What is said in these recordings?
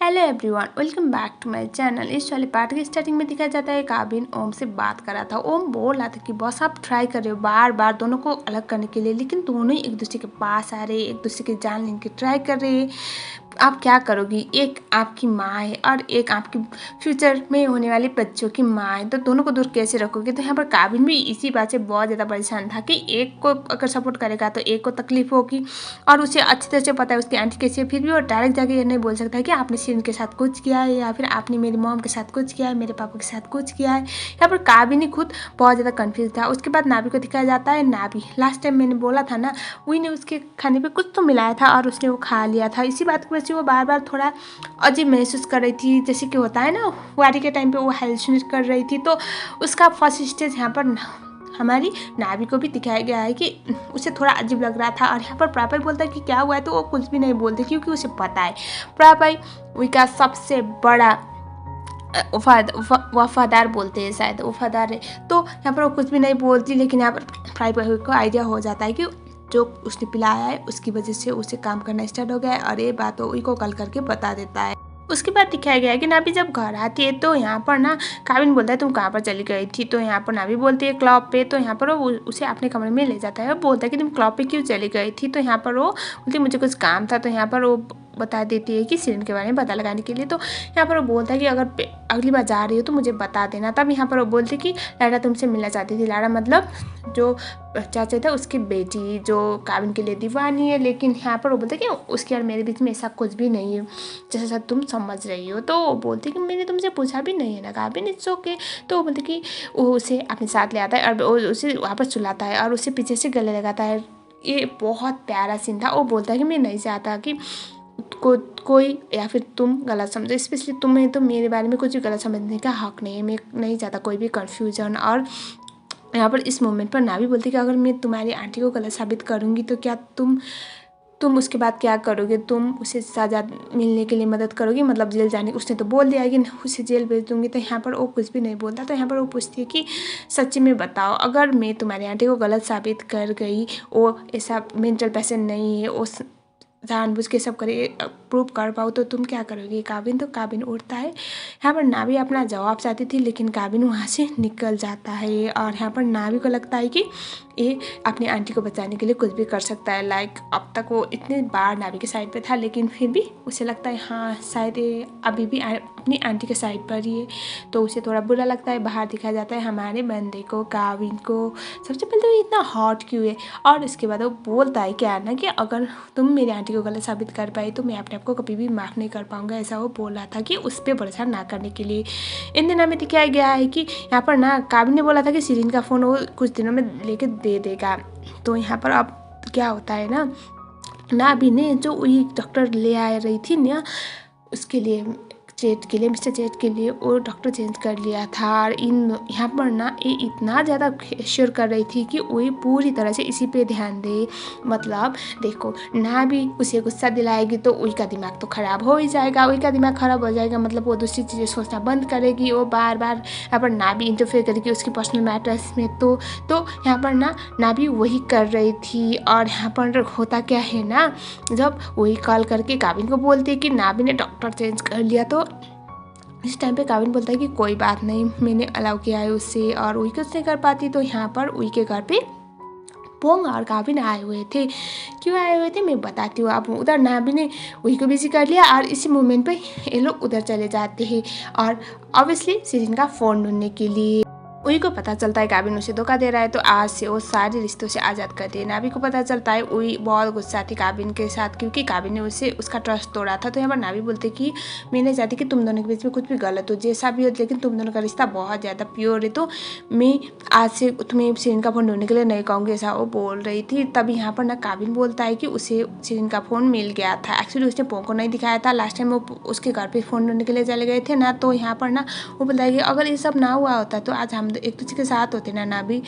Hello everyone, welcome back to my channel. इस वाले part के स्टार्टिंग में दिखाया जाता है काबिन ओम से बात कर रहा था। ओम बोल रहा था कि बॉस आप ट्राई कर रहे हो बार बार दोनों को अलग करने के लिए, लेकिन दोनों ही एक दूसरे के पास आ रहे, एक दूसरे की जान लेने की ट्राई कर रहे। आप क्या करोगी? एक आपकी माँ है और एक आपकी फ्यूचर में होने वाले बच्चों की माँ है, तो दोनों को दूर कैसे रखोगे? तो यहाँ पर काबिन भी इसी बात से बहुत ज़्यादा परेशान था कि एक को अगर सपोर्ट करेगा तो एक को तकलीफ होगी, और उसे अच्छी तरह से पता है उसकी आंटी कैसी है, फिर भी वो डायरेक्ट जाके ये नहीं बोल सकता है कि आपने शिरीन के साथ कुछ किया है या फिर आपने मेरी मॉम के साथ कुछ किया है, मेरे पापा के साथ कुछ किया है। यहाँ पर काबिन ही खुद बहुत ज़्यादा कन्फ्यूज था। उसके बाद नाभी को दिखाया जाता है। नाभी लास्ट टाइम मैंने बोला था ना, वही ने उसके खाने पर कुछ तो मिलाया था और उसने वो खा लिया था। इसी बात की वजह से वो बार बार थोड़ा अजीब महसूस कर रही थी, जैसे कि होता है ना वारी के टाइम पे वो हेलुसिनेट कर रही थी। तो उसका फर्स्ट स्टेज यहाँ पर हमारी नाभी को भी दिखाया गया है कि उसे थोड़ा अजीब लग रहा था। और यहाँ पर प्रापाई बोलता है कि क्या हुआ है, तो वो कुछ भी नहीं बोलते क्योंकि उसे पता है प्रापाई वही का सबसे बड़ा वफादार बोलते हैं, शायद वफादार है। तो यहाँ पर वो कुछ भी नहीं बोलती, लेकिन यहाँ पर प्रापाई को आइडिया हो जाता है कि जो उसने पिलाया है उसकी वजह से उसे काम करना स्टार्ट हो गया है, और ये बात वो को कल करके बता देता है। उसके बाद दिखाया गया है कि नाभी जब घर आती है तो यहाँ पर ना काबिन बोलता है तुम कहाँ पर चली गई थी, तो यहाँ पर नाभी बोलती है क्लब पे। तो यहाँ पर वो उसे अपने कमरे में ले जाता है और बोलता है कि तुम क्लब पे क्यों चली गई थी, तो यहाँ पर वो बोलती मुझे कुछ काम था। तो यहाँ पर वो बता देती है कि शिरीन के बारे में पता लगाने के लिए। तो यहाँ पर वो बोलता है कि अगर अगली बार जा रही हो तो मुझे बता देना। तब यहाँ पर वो बोलती कि लाड़ा तुमसे मिलना चाहती थी। लाड़ा मतलब जो चाचा था उसकी बेटी, जो काबिन के लिए दीवानी है। लेकिन यहाँ पर वो बोलते कि उसके और मेरे बीच में ऐसा कुछ भी नहीं है जैसा तुम समझ रही हो। तो वो बोलती कि मैंने तुमसे पूछा भी नहीं है ना काबिन, इट्स ओके। तो वो बोलते कि वो उसे अपने साथ ले आता है और उसे वापस सुलाता है और उसे पीछे से गले लगाता है। ये बहुत प्यारा सीन था। वो बोलता है कि मैं नहीं चाहता कि कोई या फिर तुम गलत समझो, स्पेशली तुम्हें तो मेरे बारे में कुछ भी गलत समझने का हक नहीं है। मैं नहीं चाहता कोई भी कन्फ्यूजन। और यहाँ पर इस मोमेंट पर नाभी बोलती कि अगर मैं तुम्हारी आंटी को गलत साबित करूँगी तो क्या तुम उसके बाद क्या करोगे? तुम उसे सजा मिलने के लिए मदद करोगी, मतलब जेल जाने। उसने तो बोल दिया कि उसे जेल भेज दूंगी। तो यहाँ पर वो कुछ भी नहीं बोलता। तो यहाँ पर वो पूछती है कि सच्ची में बताओ, अगर मैं तुम्हारी आंटी को गलत साबित कर गई, वो ऐसा मेंटल पेशेंट नहीं है, वो जानबूझ के सब करे प्रूव कर पाओ, तो तुम क्या करोगे काबिन? तो काबिन उठता है। यहाँ पर नाभी अपना जवाब चाहती थी, लेकिन काबिन वहाँ से निकल जाता है। और यहाँ पर नाभी को लगता है कि ये अपनी आंटी को बचाने के लिए कुछ भी कर सकता है। लाइक अब तक वो इतने बार नाभी के साइड पे था, लेकिन फिर भी उसे लगता है हाँ शायद ये अभी भी अपनी आंटी के साइड पर ही है। तो उसे थोड़ा बुरा लगता है। बाहर दिखाया जाता है हमारे बंदे को, काबिन को। सबसे पहले तो इतना हॉट क्यों है, और इसके बाद वो बोलता है क्या ना कि अगर तुम मेरी आंटी को गलत साबित कर पाई तो मैं अपने आप को कभी भी माफ़ नहीं कर पाऊंगा। ऐसा वो बोल रहा था कि उस पर भरोसा ना करने के लिए। इन दिनों में दिखाया गया है कि यहाँ पर ना काबिन ने बोला था कि शिरीन का फ़ोन वो कुछ दिनों में लेके दे देगा। तो यहाँ पर अब क्या होता है ना, नाभी ने जो वही डॉक्टर ले आ रही थी ना उसके लिए, चेट के लिए, मिस्टर चेट के लिए, वो डॉक्टर चेंज कर लिया था। और यहाँ पर ना ये इतना ज़्यादा श्योर कर रही थी कि वही पूरी तरह से इसी पे ध्यान दे। मतलब देखो, ना भी उसे गुस्सा दिलाएगी तो वही का दिमाग तो ख़राब हो ही जाएगा। वही का दिमाग ख़राब हो जाएगा मतलब वो दूसरी चीज़ें सोचना बंद करेगी। वो बार बार यहाँ पर ना भी इंटरफेयर करेगी उसकी पर्सनल मैटर्स में। तो यहाँ पर ना भी वही कर रही थी। और यहाँ पर होता क्या है ना, जब वही कॉल करके काबिन को बोलती है कि नाभी ने डॉक्टर चेंज कर लिया, तो इस टाइम पे काबिन बोलता है कि कोई बात नहीं, मैंने अलाउ किया है उससे, और वही कुछ नहीं कर पाती। तो यहाँ पर वही के घर पे पोंग और काबिन आए हुए थे। क्यों आए हुए थे मैं बताती हूँ। अब उधर नाभी ने वही को बिजी कर लिया और इसी मोमेंट पे ये लोग उधर चले जाते हैं, और ऑब्वियसली शिरीन का फ़ोन ढूंढने के लिए। वही को पता चलता है काबिन उसे धोखा दे रहा है, तो आज से वो सारे रिश्तों से आज़ाद कर दिए। नाभी को पता चलता है वही बहुत गुस्सा थी काबिन के साथ, क्योंकि काबिन ने उसे उसका ट्रस्ट तोड़ा था। तो यहाँ पर नाभी बोलते कि मैं नहीं चाहती कि तुम दोनों के बीच में कुछ भी गलत हो, जैसा भी हो, लेकिन तुम दोनों का रिश्ता बहुत ज़्यादा प्योर है। तो मैं आज से तुम्हें शिरीन का फ़ोन ढूंढने के लिए नहीं कहूँगी, ऐसा वो बोल रही थी। तभी यहाँ पर ना काबिन बोलता है कि उसे शिरीन का फ़ोन मिल गया था। एक्चुअली उसने पोंग को नहीं दिखाया था, लास्ट टाइम वो उसके घर पर फ़ोन ढूंढने के लिए चले गए थे ना। तो यहाँ पर ना वो बोलता है कि अगर ये सब ना हुआ होता तो आज हम एक दूसरे के साथ होते ना भी,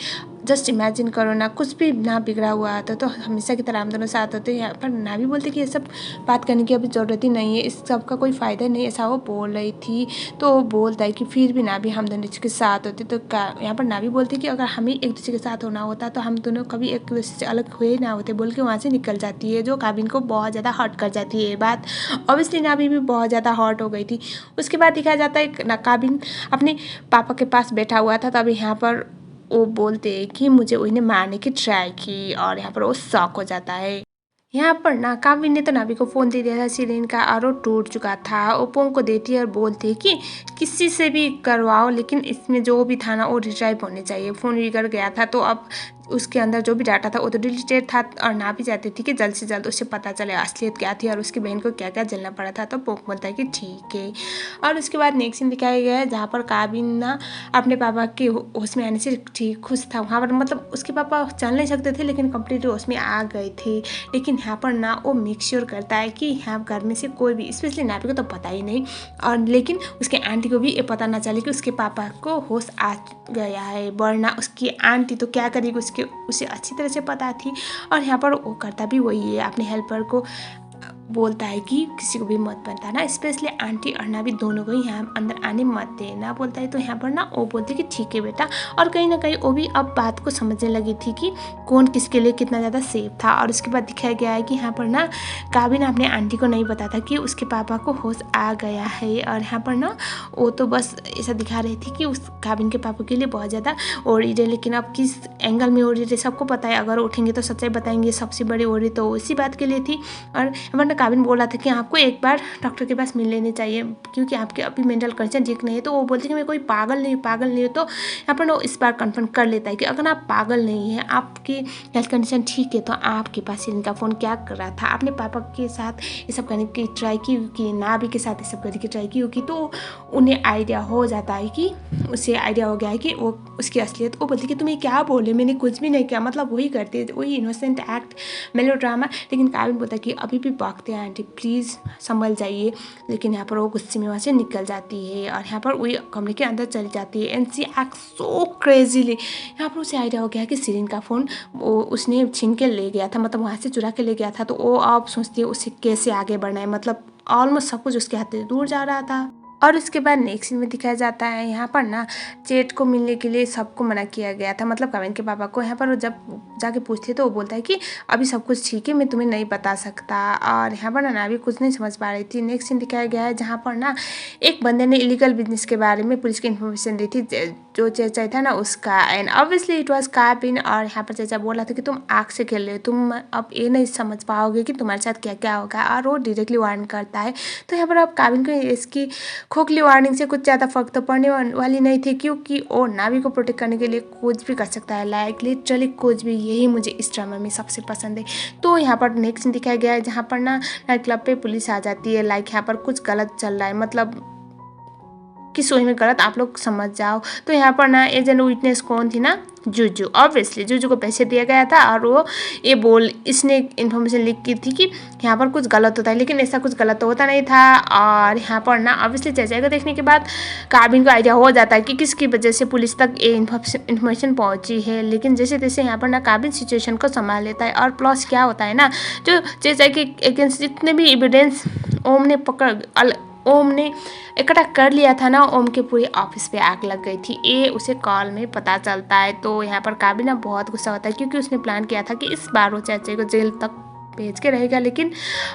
जस्ट इमेजिन करो ना, कुछ भी ना बिगड़ा हुआ आता तो हमेशा की तरह हम दोनों साथ होते। यहाँ पर नाभी बोलती कि ये सब बात करने की अभी ज़रूरत ही नहीं है, इस सब का कोई फ़ायदा नहीं, ऐसा वो बोल रही थी। तो वो बोलता है कि फिर भी नाभी हम दोनों के साथ होते तो यहाँ पर नाभी बोलती कि अगर हमें एक दूसरे के साथ होना होता तो हम दोनों कभी एक दूसरे से अलग हुए ना होते, बोल के वहाँ से निकल जाती है, जो काबिन को बहुत ज़्यादा हर्ट कर जाती है ये बात। ऑब्वियसली नाभी भी बहुत ज़्यादा हर्ट हो गई थी। उसके बाद दिखाया जाता है ना काबिन अपने पापा के पास बैठा हुआ था, तभी यहाँ पर वो बोलते हैं कि मुझे उन्हें मारने की ट्राई की, और यहाँ पर वो शॉक हो जाता है। यहाँ पर ना काबिन ने तो नाभी को फ़ोन दे दिया था सिरिन का, और वो टूट चुका था। वो पोंग को देती है और बोलती है कि किसी से भी करवाओ, लेकिन इसमें जो भी था ना वो रिट्राइव होने चाहिए। फ़ोन बिगड़ गया था तो अब उसके अंदर जो भी डाटा था वो तो डिलीटेड था, और ना भी चाहती थी कि जल्द से जल्द उसे पता चले असलियत क्या थी और उसकी बहन को क्या क्या झेलना पड़ा था। तो पोंग बोलता है कि ठीक है। और उसके बाद नेक्स्ट सीन दिखाया गया है जहाँ पर काबिन ना अपने पापा के होश में आने से ठीक खुश था। वहाँ पर मतलब उसके पापा चल नहीं सकते थे, लेकिन कंप्लीटली होश में आ गए थे। लेकिन यहाँ पर ना वो मेक श्योर करता है कि यहाँ घर में से कोई भी, स्पेशली नाभी को तो पता ही नहीं, और लेकिन उसके आंटी को भी ये पता ना चले कि उसके पापा को होश आ गया है, वरना उसकी आंटी तो क्या करेगी उसे अच्छी तरह से पता थी। और यहाँ पर वो करता भी वही है, अपने हेल्पर को बोलता है कि किसी को भी मत बताना, स्पेशली आंटी और नाभी दोनों को यहाँ अंदर आने मत देना बोलता है। तो यहाँ पर ना वो बोलती है कि ठीक है बेटा, और कहीं ना कहीं वो भी अब बात को समझने लगी थी कि कौन किसके लिए कितना ज़्यादा सेफ था। और उसके बाद दिखाया गया है कि यहाँ पर ना काबिन अपने आंटी को नहीं बताता कि उसके पापा को होश आ गया है। और यहाँ पर ना वो तो बस ऐसा दिखा रही थी कि उस काबिन के पापा के लिए बहुत ज़्यादा ओरी है, लेकिन अब किस एंगल में ओरी है सबको पता है, अगर उठेंगे तो सच्चाई बताएंगे। सबसे बड़ी ओरी तो इसी बात के लिए थी। और यहाँ काबिन बोल रहा था कि आपको एक बार डॉक्टर के पास मिल लेने चाहिए, क्योंकि आपके अभी मेंटल कंडीशन ठीक नहीं है। तो वो बोलती कि मैं कोई पागल नहीं हूँ। तो यहाँ पर वो इस बार कंफर्म कर लेता है कि अगर आप पागल नहीं हैं, आपकी हेल्थ कंडीशन ठीक है, तो आपके पास इनका फ़ोन क्या कर रहा था? अपने पापा के साथ ये सब करने की ट्राई की कि नाभी के साथ ये सब करने की ट्राई की होगी। तो उन्हें आइडिया हो जाता है कि उसे आइडिया हो गया है कि वो उसकी असलियत। वो बोलती कि तुम्हें क्या बोले, मैंने कुछ भी नहीं किया, मतलब वही करते, वही इनोसेंट एक्ट, मेलोड्रामा। लेकिन काबिन बोलता है कि अभी भी भागते हैं आंटी, प्लीज़ संभल जाइए। लेकिन यहाँ पर वो गुस्से में वहाँ से निकल जाती है, और यहाँ पर वही कमरे के अंदर चली जाती है। And she act so crazily. यहाँ पर उसे आइडिया हो गया कि सिरिन का फ़ोन वो उसने छीन के ले गया था, मतलब वहाँ से चुरा के ले गया था। तो वो अब सोचती है उसे कैसे आगे बढ़ना है, मतलब ऑलमोस्ट सब कुछ उसके हाथ से दूर जा रहा था। और उसके बाद नेक्स्ट सीन में दिखाया जाता है यहाँ पर ना चेट को मिलने के लिए सबको मना किया गया था, मतलब काबिन के पापा को। यहाँ पर वो जब जाके पूछते तो वो बोलता है कि अभी सब कुछ ठीक है, मैं तुम्हें नहीं बता सकता। और यहाँ पर ना नाभी कुछ नहीं समझ पा रही थी। नेक्स्ट सीन दिखाया गया है जहाँ पर ना एक बंदे ने इलीगल बिजनेस के बारे में पुलिस को इन्फॉर्मेशन दी थी, जो चेचा था ना उसका। एंड ऑब्वियसली इट वॉज काबिन। और यहाँ पर चेचा बोला था कि तुम आग से खेल रहे हो, तुम अब ये नहीं समझ पाओगे कि तुम्हारे साथ क्या क्या होगा। और वो डायरेक्टली वार्न करता है। तो यहाँ पर अब काबिन को इसकी खोखली वार्निंग से कुछ ज़्यादा फर्क तो पड़ने वाली नहीं थी, क्योंकि वो नाभी को प्रोटेक्ट करने के लिए कुछ भी कर सकता है, लाइक लिटरली कुछ भी। यही मुझे इस ड्रामा में सबसे पसंद है। तो यहाँ पर नेक्स्ट सीन दिखाया गया है जहाँ पर ना नाइट क्लब पे पुलिस आ जाती है, लाइक यहाँ पर कुछ गलत चल रहा है, मतलब किस वही में गलत आप लोग समझ जाओ। तो यहाँ पर ना एजेंट विटनेस कौन थी ना, जूजू। ऑब्वियसली जूजू को पैसे दिया गया था, और वो इसने इन्फॉर्मेशन लीक की थी कि यहाँ पर कुछ गलत होता है, लेकिन ऐसा कुछ गलत तो होता नहीं था। और यहाँ पर ना ऑब्वियसली चेचा को देखने के बाद काबिन को आइडिया हो जाता है कि किसकी वजह से पुलिस तक ये इन्फॉर्मेशन पहुँची है। लेकिन जैसे तैसे यहाँ पर ना काबिन सिचुएशन को संभाल लेता है। और प्लस क्या होता है ना, जो चेचा के अगेंस्ट जितने भी एविडेंस ओम ने इकट्ठा कर लिया था ना, ओम के पूरे ऑफिस पे आग लग गई थी, ये उसे कॉल में पता चलता है। तो यहाँ पर काबिन बहुत गुस्सा होता है, क्योंकि उसने प्लान किया था कि इस बार वो चाचे को जेल तक भेज के रहेगा, लेकिन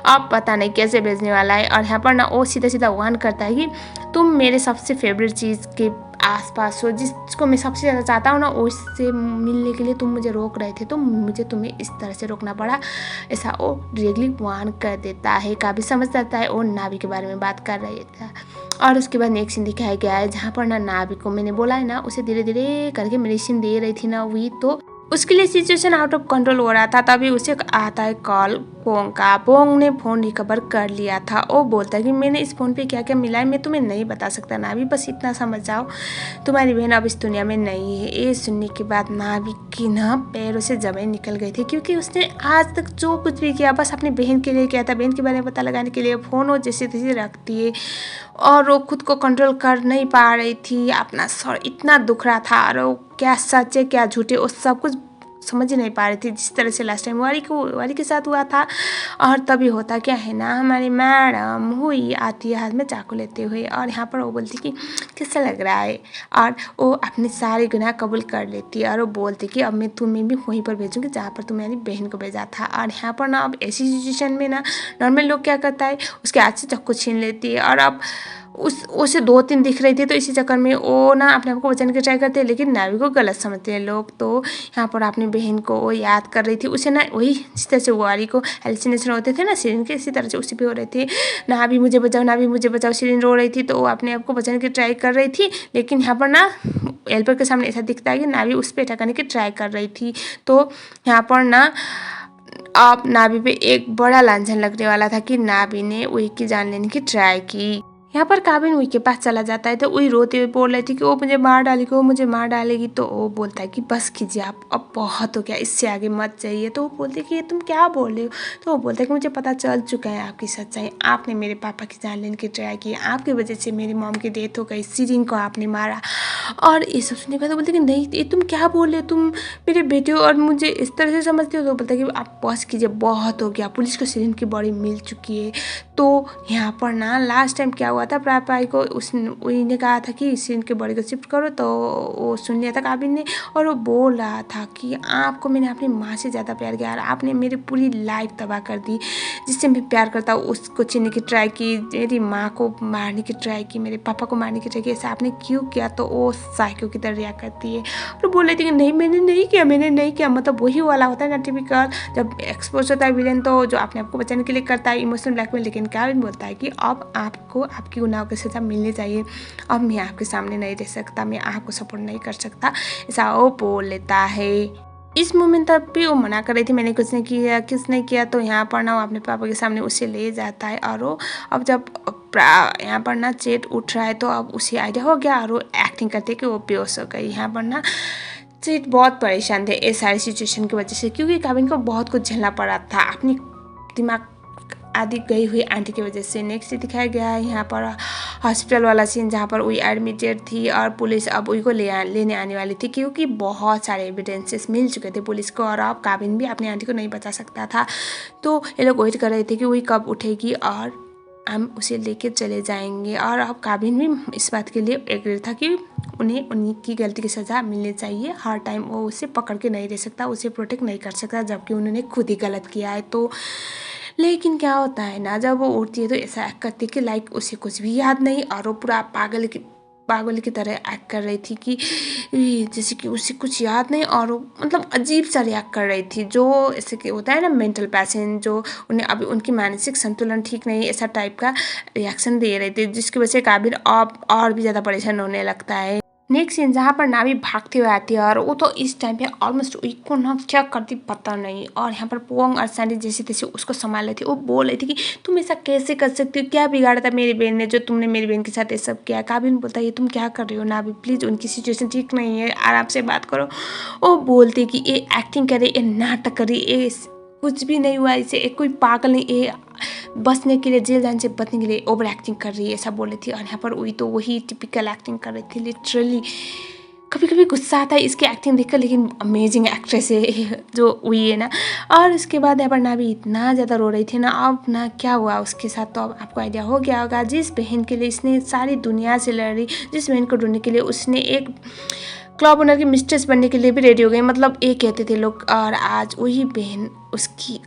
अब पता नहीं कैसे भेजने वाला है। और यहाँ पर ना वो सीधा सीधा वार्न करता है कि तुम मेरे सबसे फेवरेट चीज़ के आसपास हो, जिसको मैं सबसे ज़्यादा चाहता हूँ ना, उससे मिलने के लिए तुम मुझे रोक रहे थे, तो मुझे तुम्हें इस तरह से रोकना पड़ा। ऐसा वो डायरेक्टली वार्न कर देता है। काबिन समझ जाता है वो नाभी के बारे में बात कर रही था। और उसके बाद नेक्स्ट सीन दिखाया गया है जहाँ पर ना नाभी को, मैंने बोला है ना, उसे धीरे धीरे करके मेडिसिन दे रही थी ना वही, तो उसके लिए सिचुएशन आउट ऑफ कंट्रोल हो रहा था। तभी उसे आता है कॉल पोंग का। पोंग ने फ़ोन रिकवर कर लिया था। वो बोलता है कि मैंने इस फ़ोन पे क्या क्या मिला है मैं तुम्हें नहीं बता सकता नाभी, बस इतना समझ जाओ, तुम्हारी बहन अब इस दुनिया में नहीं है। ये सुनने के बाद नाभी की ना पैरों से जमीन निकल गई थी, क्योंकि उसने आज तक जो कुछ भी किया बस अपनी बहन के लिए किया था, बहन के बारे में पता लगाने के लिए। फ़ोन वो जैसे तैसे रखती है, और वो खुद को कंट्रोल कर नहीं पा रही थी, अपना सर इतना दुख रहा था, और वो क्या सच है क्या झूठ है वो सब कुछ समझ ही नहीं पा रही थी, जिस तरह से लास्ट टाइम वारी के साथ हुआ था। और तभी होता क्या है ना, हमारी मैडम हुई आती है हाथ में चाकू लेते हुए, और यहाँ पर वो बोलती कि कैसा लग रहा है, और वो अपने सारे गुनाह कबूल कर लेती है, और वो बोलती कि अब मैं तुम्हें भी वहीं पर भेजूँगी जहाँ पर तुम मेरी बहन को भेजा था। और यहाँ पर ना अब ऐसी सिचुएशन में ना नॉर्मल लोग क्या करता है, उसके हाथ से चाकू छीन लेती है, और अब उसे 2-3 दिख रही थी, तो इसी चक्कर में वो ना अपने आप को बचाने की ट्राई करते हैं, लेकिन नावी को गलत समझते हैं लोग। तो यहाँ पर अपनी बहन को वो याद कर रही थी, उसे ना वही जिस तरह से वारी को हेलुसिनेशन होते थे ना सिरिन के, इसी तरह से उसी पे हो रहे थे, नावी मुझे बचाओ नावी मुझे बचाओ, सिरिन रो रही थी, तो वो अपने आप को बचाने की ट्राई कर रही थी। लेकिन यहाँ पर ना हेल्पर के सामने ऐसा दिखता है कि नावी उस पर अटैक करने की ट्राई कर रही थी। तो यहाँ पर ना अब नावी पे एक बड़ा लांछन लगने वाला था कि नावी ने उई की जान लेने की ट्राई की। यहाँ पर काबिन उई के पास चला जाता है, तो उई रोते हुए बोल रही थी कि वो मुझे मार डालेगी वो मुझे मार डालेगी। तो वो बोलता है कि बस कीजिए आप, अब बहुत हो गया, इससे आगे मत जाइए। तो वो बोलती है कि ये तुम क्या बोल रहे हो। तो वो बोलता है कि मुझे पता चल चुका है आपकी सच्चाई, आपने मेरे पापा की जान लेने की ट्राई की, आपकी वजह से मेरी मॉम की डेथ हो गई, सिरिन को आपने मारा। और ये सब सुनने के बाद बोलते कि नहीं ये तुम क्या बोल रहे हो, तुम मेरे बेटे हो और मुझे इस तरह से समझते हो। तो बोलता है कि आप बस कीजिए, बहुत हो गया, पुलिस को सिरिन की बॉडी मिल चुकी है। तो यहाँ पर ना लास्ट टाइम क्या हुआ था, प्रापाई को उसने कहा था कि सिरिन की बॉडी को शिफ्ट करो, तो वो सुन लिया था काबिन ने, और वो बोल रहा था कि आपको मैंने अपनी माँ से ज़्यादा प्यार किया और आपने मेरी पूरी लाइफ तबाह कर दी। जिससे मैं प्यार करता हूँ उसको छीनने की ट्राई की, मेरी माँ को मारने की ट्राई की, मेरे पापा को मारने की ट्राई की, ऐसा आपने क्यों किया। तो वो साइको की तरह रिएक्ट करती है और बोल रही थी कि नहीं मैंने नहीं किया। मतलब वही वाला होता है ना टिपिकल, जब एक्सपोज होता है विलेन तो जो अपने आप को बचाने के लिए करता है इमोशनल ब्लैकमेल। लेकिन काबिन बोलता है कि अब आपको आपकी गुनाहों की सज़ा मिलनी चाहिए, अब मैं आपके सामने नहीं रह सकता, मैं आपको सपोर्ट नहीं कर सकता, ऐसा वो बोल लेता है। इस मोमेंट तब भी वो मना कर रही थी मैंने कुछ नहीं किया। तो यहाँ पर ना वो अपने पापा के सामने उसे ले जाता है, और वो अब जब यहाँ पर ना चेट उठ रहा है तो अब उसे आइडिया हो गया, और वो एक्टिंग करते कि वो बेहोश हो गई। यहाँ पर ना चेट बहुत परेशान थे इस सारी सिचुएशन की वजह से, क्योंकि काबिन को बहुत कुछ झेलना पड़ा था अपनी दिमाग आदि गई हुई आंटी की वजह से। नेक्स्ट दिखाया गया है यहाँ पर हॉस्पिटल वाला सीन, जहाँ पर उई एडमिटेड थी और पुलिस अब उई को लेने आने वाली थी, क्योंकि बहुत सारे एविडेंसेस मिल चुके थे पुलिस को, और अब काबिन भी अपनी आंटी को नहीं बचा सकता था। तो ये लोग वेट कर रहे थे कि उई कब उठेगी और हम उसे लेके चले जाएंगे। और अब काबिन भी इस बात के लिए एग्री था कि उन्हें उन्हीं की गलती की सज़ा मिलनी चाहिए। हर टाइम वो उसे पकड़ के नहीं रह सकता, उसे प्रोटेक्ट नहीं कर सकता, जबकि उन्होंने खुद ही गलत किया है। तो लेकिन क्या होता है ना, जब वो उठती है तो ऐसा एक्ट करती है कि लाइक उसे कुछ भी याद नहीं, और वो पूरा पागल की तरह एक्ट कर रही थी कि जैसे कि उसे कुछ याद नहीं, और वो मतलब अजीब सा रिएक्ट कर रही थी, जो ऐसे कि होता है ना मेंटल पेशेंट, जो उन्हें अभी उनकी मानसिक संतुलन ठीक नहीं, ऐसा टाइप का रिएक्शन दे रही थी, जिसकी वजह से काबिल और भी ज़्यादा परेशान होने लगता है। नेक्स्ट सीन जहाँ पर नावी भागते हुए आती है, और वो तो इस टाइम पे ऑलमोस्ट को ना क्या करती पता नहीं, और यहाँ पर पोंग और सैंडी जैसे तैसे उसको संभाल रही थी। वो बोल रही थी कि तुम ऐसा कैसे कर सकती हो, क्या बिगाड़ा था मेरी बहन ने जो तुमने मेरी बहन के साथ ये सब किया। काबिन बोलता है ये तुम क्या कर रही हो नावी, प्लीज़ उनकी सिचुएशन ठीक नहीं है, आराम से बात करो। वो बोलती कि ये एक्टिंग करे, ये नाटक करे, ये कुछ भी नहीं हुआ, इसे कोई पागल नहीं, ये बचने के लिए जेल जाने से बचने के लिए ओवर एक्टिंग कर रही है, ऐसा बोल रही थी। और यहाँ पर हुई तो वही टिपिकल एक्टिंग कर रही थी लिटरली। कभी कभी गुस्सा आता है इसकी एक्टिंग देखकर, लेकिन अमेजिंग एक्ट्रेस है जो हुई है ना। और उसके बाद यहाँ पर नावी इतना ज़्यादा रो रही थी ना, अब ना क्या हुआ उसके साथ तो अब आपको आइडिया हो गया होगा। जिस बहन के लिए इसने सारी दुनिया से लड़ रही, जिस बहन को ढूंढने के लिए उसने एक क्लब ओनर की मिस्ट्रेस बनने के लिए भी रेडी हो गई, मतलब ये कहते थे लोग, और आज वही बहन उसकी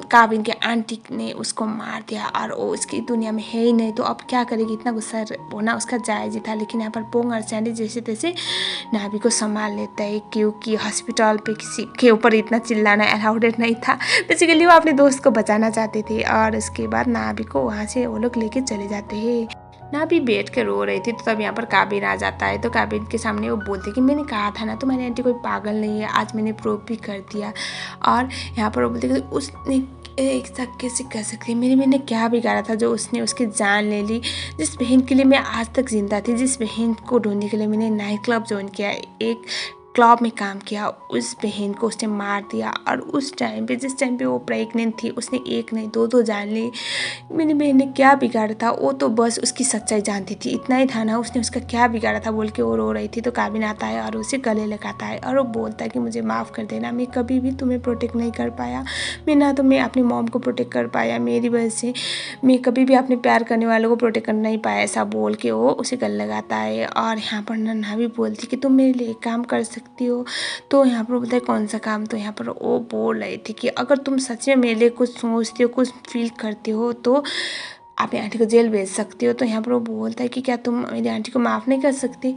काबिन के आंटी ने उसको मार दिया, और वो इसकी दुनिया में है ही नहीं। तो अब क्या करेगी, इतना गुस्सा होना उसका जायज़ ही था। लेकिन यहाँ पर पोंग और सैंडी जैसे तैसे नावी को संभाल लेता है, क्योंकि हॉस्पिटल पे किसी के ऊपर इतना चिल्लाना अलाउड नहीं था। बेसिकली वो अपने दोस्त को बचाना चाहते थे। और उसके बाद नावी को वहाँ से वो लोग लेके चले जाते हैं। नावी बैठ के रो रही थी, तो तब यहाँ पर काबिन आ जाता है। तो काबिन के सामने वो बोलती कि मैंने कहा था ना तुम्हारी आंटी कोई पागल नहीं है, आज मैंने प्रूव भी कर दिया। और यहाँ पर वो बोलती कि उसने एक साथ कैसे कर सकती है, मेरी बहन ने क्या बिगाड़ा था जो उसने उसकी जान ले ली। जिस बहन के लिए मैं आज तक जिंदा थी, जिस बहन को ढूंढने के लिए मैंने नाइट क्लब ज्वाइन किया, एक क्लब में काम किया, उस बहन को उसने मार दिया। और उस टाइम पे जिस टाइम पे वो प्रेग्नेंट थी उसने एक नहीं दो जान ली। मेरी बहन ने क्या बिगाड़ा था, वो तो बस उसकी सच्चाई जानती थी, इतना ही था ना, उसने उसका क्या बिगाड़ा था बोल के वो रो रही थी। तो काबिन आता है और उसे गले लगाता है और वो बोलता है कि मुझे माफ़ कर देना, मैं कभी भी तुम्हें प्रोटेक्ट नहीं कर पाया, मैं अपनी मॉम को प्रोटेक्ट कर पाया, मेरी वजह से मैं कभी भी अपने प्यार करने वालों को प्रोटेक्ट कर नहीं पाया, ऐसा बोल के वो उसे गले लगाता है। और यहाँ पर नन्हा भी बोलती कि तुम मेरे लिए काम कर सकती हो। तो यहाँ पर बोलता है कौन सा काम। तो यहाँ पर वो बोल रही थी कि अगर तुम सच में मेरे लिए कुछ सोचती हो, कुछ फील करती हो तो अपनी आंटी को जेल भेज सकती हो। तो यहाँ पर वो बोलता है कि क्या तुम मेरी आंटी को माफ़ नहीं कर सकती,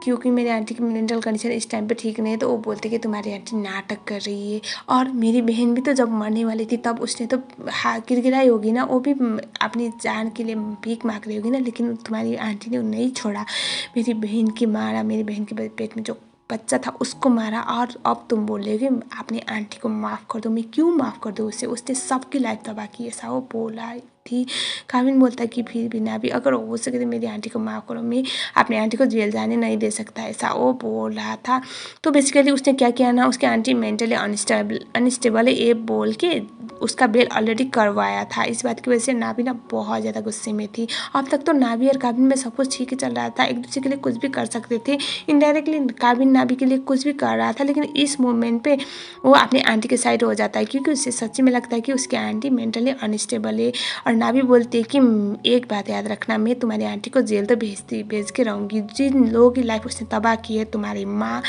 क्योंकि मेरी आंटी की मेंटल कंडीशन इस टाइम पे ठीक नहीं है। तो वो बोलते कि तुम्हारी आंटी नाटक कर रही है। और मेरी बहन भी तो जब मरने वाली थी तब उसने तो गिड़गिड़ाई होगी ना, वो भी अपनी जान के लिए भीख मांग रही होगी ना, लेकिन तुम्हारी आंटी ने नहीं छोड़ा, मेरी बहन की मारा, मेरी बहन के पेट में जो बच्चा था उसको मारा। और अब तुम बोल रहे हो कि अपनी आंटी को माफ़ कर दो, मैं क्यों माफ़ कर दूँ उसे, उसने सबकी लाइफ तबाह की, ऐसा वो बोला थी। काबिन बोलता है कि फिर भी ना भी अगर हो सके तो मेरी आंटी को माफ़ करो, मैं अपनी आंटी को जेल जाने नहीं दे सकता, ऐसा वो बोल रहा था। तो बेसिकली उसने क्या किया ना, उसकी आंटी मेंटली अनस्टेबल है ये बोल के उसका बेल ऑलरेडी करवाया था। इस बात की वजह से नाभी ना बहुत ज़्यादा गुस्से में थी। अब तक तो नाभी और काबिन में सब कुछ ठीक ही चल रहा था, एक दूसरे के लिए कुछ भी कर सकते थे, इनडायरेक्टली काबिन नाभी के लिए कुछ भी कर रहा था। लेकिन इस मोमेंट पे वो अपनी आंटी के साइड हो जाता है, क्योंकि उसे सच्ची में लगता है कि उसकी आंटी मेंटली अनस्टेबल है। और नाभी बोलती है कि एक बात याद रखना, मैं तुम्हारी आंटी को जेल तो भेज के रहूँगी, जिन लोगों की लाइफ उसने तबाह की है, तुम्हारी माँ,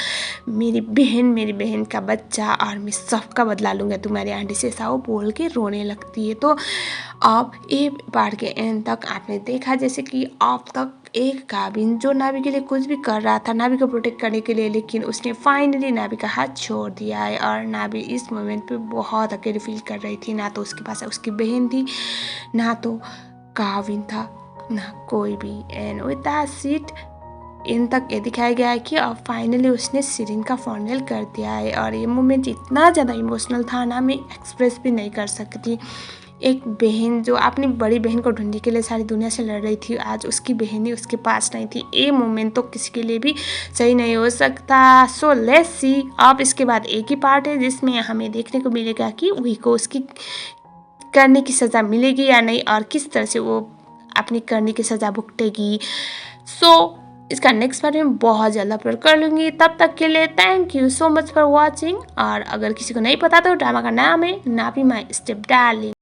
मेरी बहन का बच्चा, और मैं सबका बदला लूँगा तुम्हारी आंटी से, ऐसा वो बोल के रोने लगती है। तो अब एक बार के एंड तक आपने देखा जैसे कि अब तक एक काबिन जो नाभी के लिए कुछ भी कर रहा था, नाभी को प्रोटेक्ट करने के लिए, लेकिन उसने फाइनली नाभी का हाथ छोड़ दिया है। और नाभी इस मोमेंट पे बहुत अकेली फील कर रही थी, ना तो उसके पास उसकी बहन थी, ना तो काबिन था, ना कोई भी। एंड विद दैट सीट इन तक ये दिखाया गया है कि अब फाइनली उसने शिरीन का फॉर्नल कर दिया है। और ये मोमेंट इतना ज़्यादा इमोशनल था ना, मैं एक्सप्रेस भी नहीं कर सकती। एक बहन जो अपनी बड़ी बहन को ढूंढने के लिए सारी दुनिया से लड़ रही थी, आज उसकी बहन ही उसके पास नहीं थी, ये मोमेंट तो किसी के लिए भी सही नहीं हो सकता। सो लेट्स सी, अब इसके बाद एक ही पार्ट है जिसमें हमें देखने को मिलेगा कि वही को उसकी करने की सज़ा मिलेगी या नहीं, और किस तरह से वो अपनी करने की सज़ा भुगतेगी। सो इसका नेक्स्ट पार्ट में बहुत जल्द अपलोड कर लूँगी। तब तक के लिए thank you so much for watching. और अगर किसी को नहीं पता तो ड्रामा का नाम है नाभी माय स्टेप डार्लिंग।